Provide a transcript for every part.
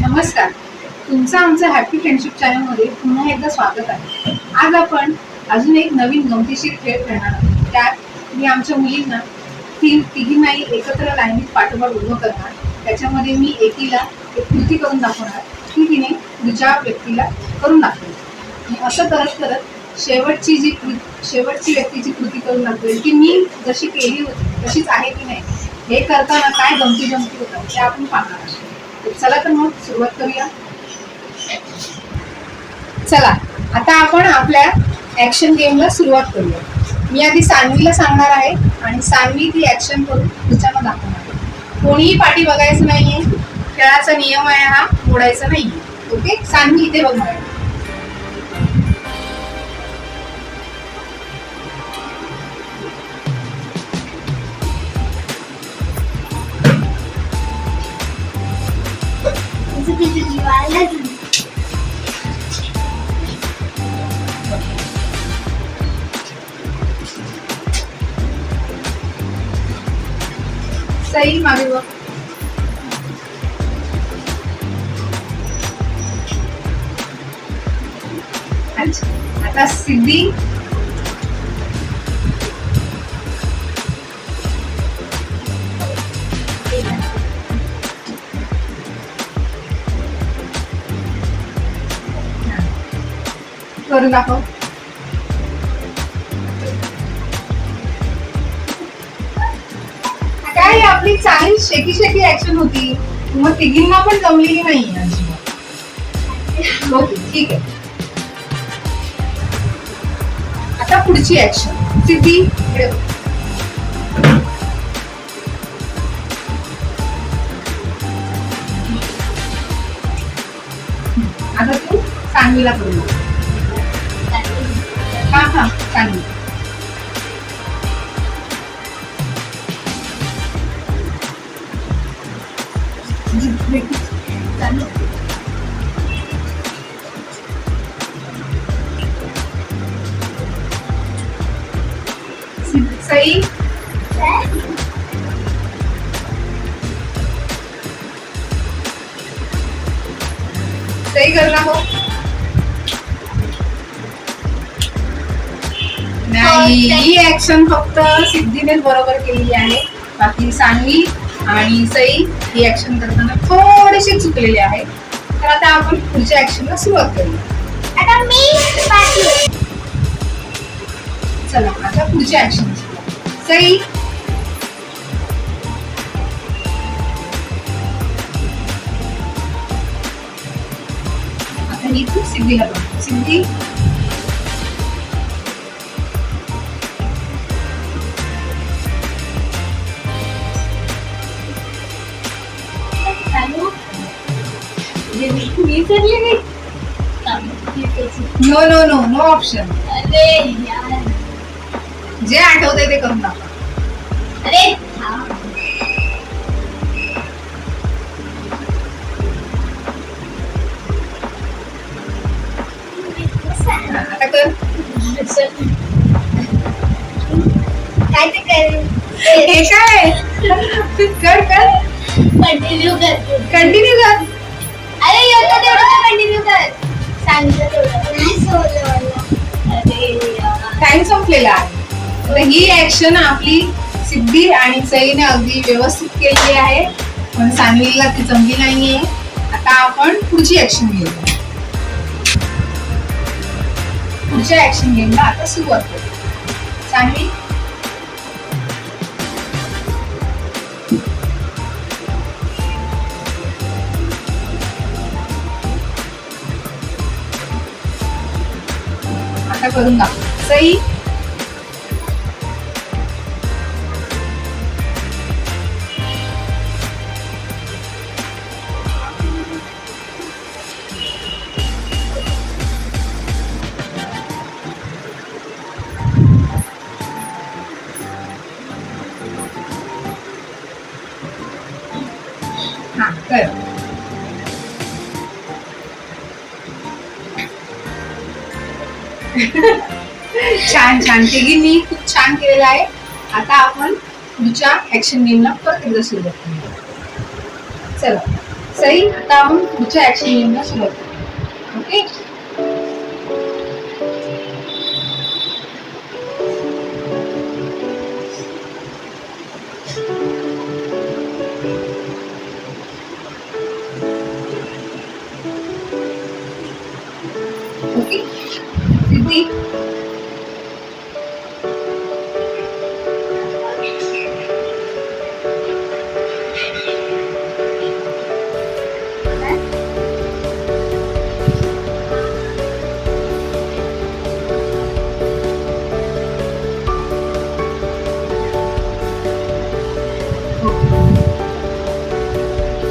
नमस्कार, तुमचं आमचं हॅपी फ्रेंडशिप चॅनलमध्ये पुन्हा एकदा स्वागत आहे. आज आपण अजून एक नवीन गमतीशीर खेळ खेळणार आहोत. त्यात मी आमच्या मुलींना तिघींनाही एकत्र लाईनीत पाठोपाठ उभं करणार. त्याच्यामध्ये मी एकीला एक कृती करून दाखवणार, ती तिने दुसऱ्या व्यक्तीला करून दाखवली. आणि असं करत करत शेवटची व्यक्तीची कृती करून दाखवेल की मी जशी केली होती तशीच आहे की नाही. हे करताना काय गमती होतात ते आपण पाहणार आहोत. चला तर मग सुरुवात करूया. चला आता आपण आपल्या ऍक्शन गेमला सुरुवात करूया. मी आधी सान्वीला सांगणार आहे आणि सान्वी ती ऍक्शन करून दुसऱ्यांना दाखवणार आहे. कोणीही पाठी बघायचं नाहीये. खेळाचा नियम आहे हा, मोडायचा नाहीये. ओके, सान्वी इथे बघणार. सई मागे बघ. आता सिद्धी. करून दाखव. काय आपली चांगली शेकी ऍक्शन होती, मग तिघींना पण जमलेली नाही. ओके ठीक आहे. आता पुढची ऍक्शन. सिद्धी आता तू सान्वीला करू. हा सान्वी. सई सही करना हो. नाही, ही ऍक्शन फक्त सिद्धीनेच बरोबर केलेली आहे. बाकी सान्वी आणि सई ही ऍक्शन करताना थोडेसे चुकलेले आहे. तर आता आपण पुढच्या ऍक्शनला सुरुवात करूया. आता मी चला आता पुढच्या ऍक्शन. सई आता ही तू सिद्धीला बघ. Siddhi no no no no option. जे आठवते ते करून दाखवा. अरे आता कर. काय ते कर. हे काय कर कर कंटिन्यू करते. कंटिन्यू कर. अरे एवढं तेवढं कंटिन्यू कर. सांगितलं तेवढं नाही सोडलं. अरे टाइम संपलेला आहे. तर ही ऍक्शन आपली सिद्धी आणि सईने अगदी व्यवस्थित केलेली आहे, पण सान्वीला ती जमली नाहीये. आता आपण पुढची ऍक्शन घेऊया. पुढच्या ऍक्शन गेमला आता सुरुवात करू. सान्वी आता करून दाखव. सई हा कर. छान छान, तिघींनी खूप छान केलेलं आहे. आता आपण पुढच्या ऍक्शन गेमला परत एकदा सुरुवात करूया. चला सई, आता आपण पुढच्या ऍक्शन गेमला सुरुवात करू. ओके. ओके सिद्धी.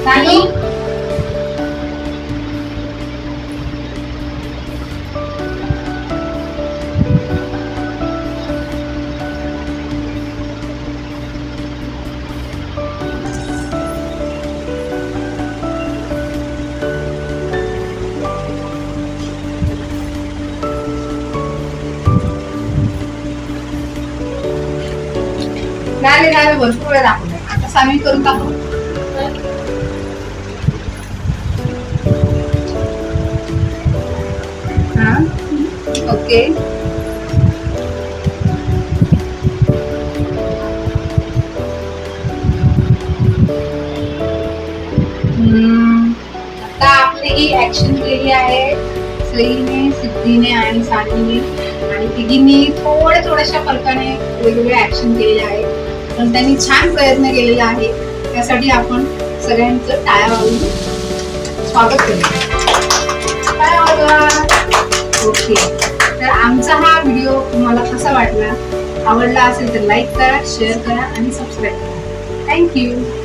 सानू. झाले भरपूर वेळ दाखवलं. आता सानवी करून दाखव. हा ओके. आता आपली ही ऍक्शन केली आहे सईने, सिद्धीने आणि सानवीने, आणि तिघींनी थोड्याशा फरकाने वेगवेगळे ऍक्शन केलेले आहे, पण त्यांनी छान प्रयत्न केलेला आहे. त्यासाठी आपण सगळ्यांचं टाळ्या वाजवून स्वागत करूया. टाळ्या वाजवा. ओके. तर आमचा हा व्हिडिओ तुम्हाला कसा वाटला? आवडला असेल तर लाईक करा, शेअर करा आणि सबस्क्राईब करा. थँक्यू.